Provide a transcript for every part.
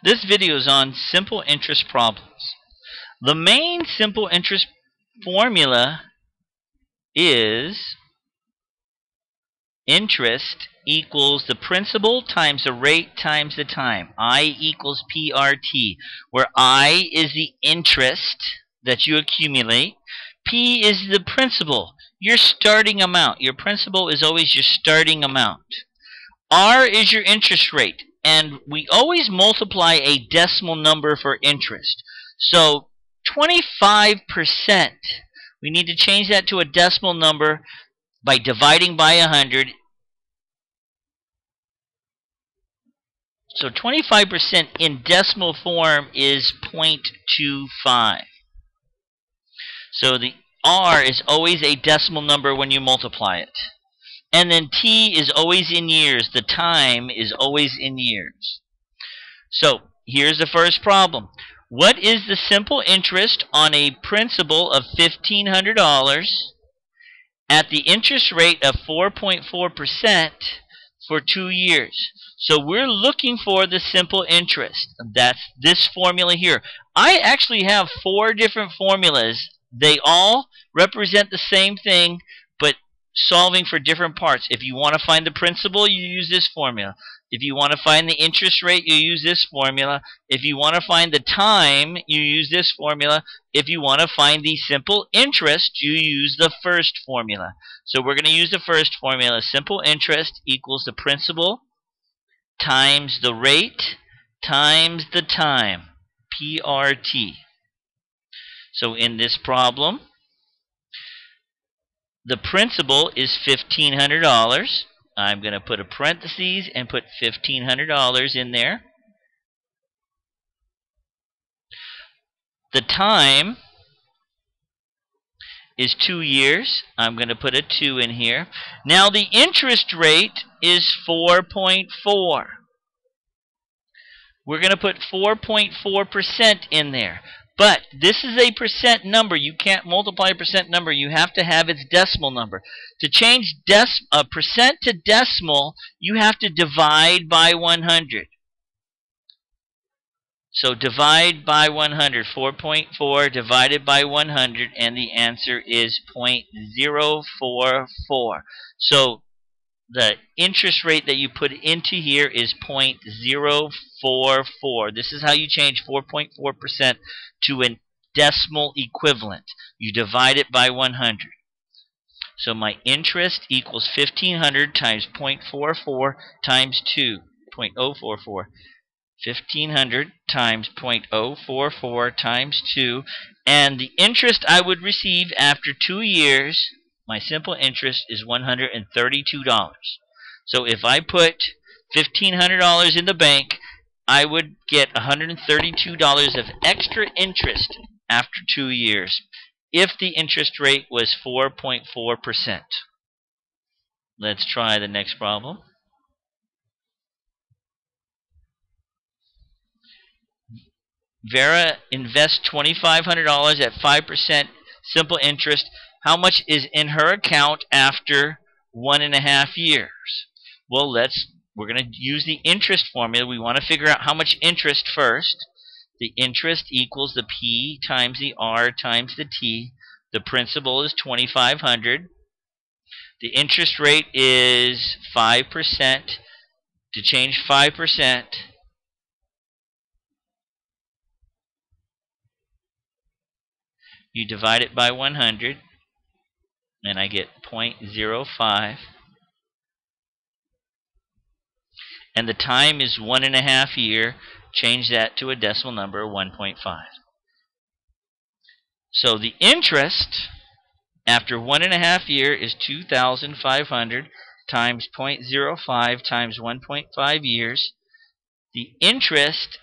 This video is on simple interest problems. The main simple interest formula is interest equals the principal times the rate times the time. I equals PRT, where I is the interest that you accumulate. P is the principal, your starting amount. Your principal is always your starting amount. R is your interest rate, and we always multiply a decimal number for interest. So 25%, we need to change that to a decimal number by dividing by 100. So 25% in decimal form is 0.25. So the R is always a decimal number when you multiply it. And then T is always in years. The time is always in years. So here's the first problem. What is the simple interest on a principal of $1,500 at the interest rate of 4.4% for 2 years? So we're looking for the simple interest. That's this formula here. I actually have 4 different formulas. They all represent the same thing, but solving for different parts. If you want to find the principal, you use this formula. If you want to find the interest rate, you use this formula. If you want to find the time, you use this formula. If you want to find the simple interest, you use the first formula. So we're going to use the first formula. Simple interest equals the principal times the rate times the time, PRT. So in this problem, the principal is $1,500. I'm going to put a parentheses and put $1,500 in there. The time is 2 years. I'm going to put a 2 in here. Now the interest rate is 4.4. We're going to put 4.4% in there. But this is a percent number. You can't multiply a percent number. You have to have its decimal number. To change a percent to decimal, you have to divide by 100. So divide by 100. 4.4 divided by 100, and the answer is 0.044. So the interest rate that you put into here is 0.044. This is how you change 4.4% to a decimal equivalent. You divide it by 100. So my interest equals 1,500 times 0.44 times 2, 0.044. 1,500 times 0.044 times 2. And the interest I would receive after 2 years, my simple interest, is $132. So if I put $1,500 in the bank, I would get $132 of extra interest after 2 years if the interest rate was 4.4%. Let's try the next problem. Vera invests $2,500 at 5% simple interest. How much is in her account after 1.5 years? Well, we're going to use the interest formula. We want to figure out how much interest first. The interest equals the P times the R times the T. The principal is $2,500. The interest rate is 5%. To change 5%, you divide it by 100, and I get 0.05. And the time is 1.5 years. Change that to a decimal number, 1.5. So the interest after 1.5 years is 2,500 times 0.05 times 1.5 years. The interest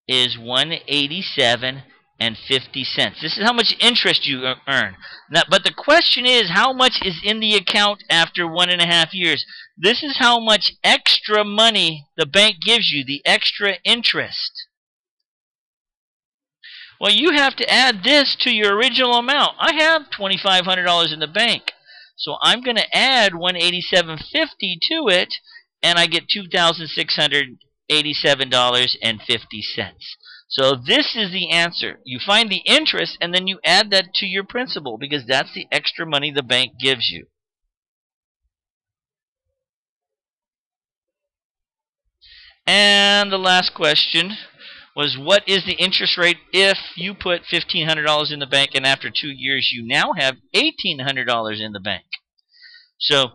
is $187.50. This is how much interest you earn. Now, but the question is, how much is in the account after 1.5 years? This is how much extra money the bank gives you, the extra interest. Well, you have to add this to your original amount. I have $2,500 in the bank, so I'm going to add $187.50 to it, and I get $2,680. $87.50. So this is the answer. You find the interest and then you add that to your principal because that's the extra money the bank gives you. And the last question was, what is the interest rate if you put $1,500 in the bank and after 2 years you now have $1,800 in the bank? So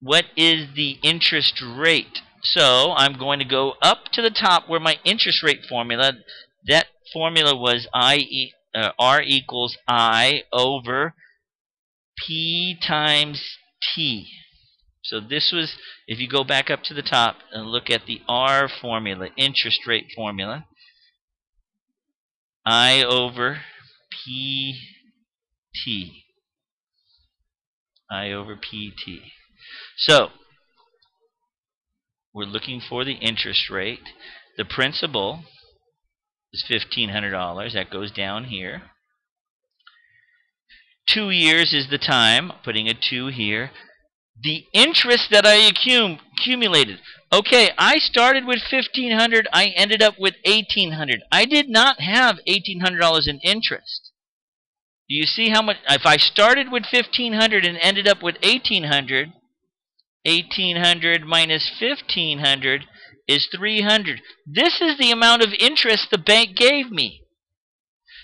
what is the interest rate? So I'm going to go up to the top where my interest rate formula, that formula was R equals I over P times T. So this was, if you go back up to the top and look at the R formula, interest rate formula, I over PT. I over PT. So we're looking for the interest rate. The principal is $1,500. That goes down here. 2 years is the time. Putting a 2 here. The interest that I accumulated. Okay, I started with $1,500. I ended up with $1,800. I did not have $1,800 in interest. Do you see how much? If I started with $1,500 and ended up with $1,800, 1,800 minus 1,500 is 300. This is the amount of interest the bank gave me.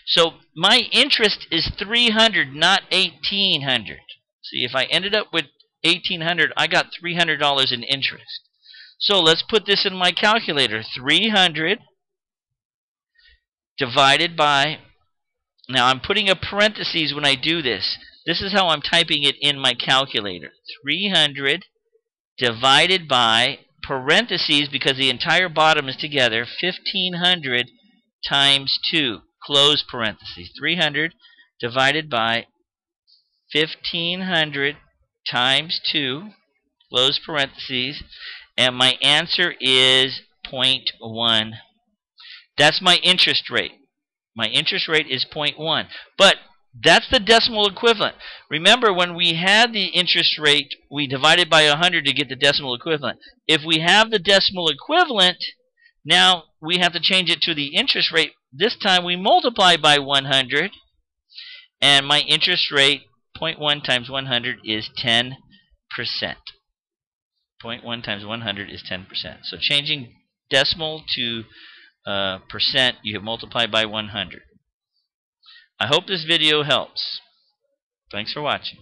So my interest is 300, not 1,800. See, if I ended up with 1,800, I got $300 in interest. So let's put this in my calculator. 300 divided by, now I'm putting a parentheses when I do this. This is how I'm typing it in my calculator. 300 divided by, parentheses because the entire bottom is together, 1,500 times 2, close parentheses. 300 divided by 1,500 times 2, close parentheses, and my answer is 0.1. That's my interest rate. My interest rate is 0.1. But that's the decimal equivalent. Remember, when we had the interest rate, we divided by 100 to get the decimal equivalent. If we have the decimal equivalent, now we have to change it to the interest rate. This time we multiply by 100, and my interest rate, 0.1 times 100 is 10%. 0.1 times 100 is 10%. So changing decimal to percent, you multiply by 100. I hope this video helps. Thanks for watching.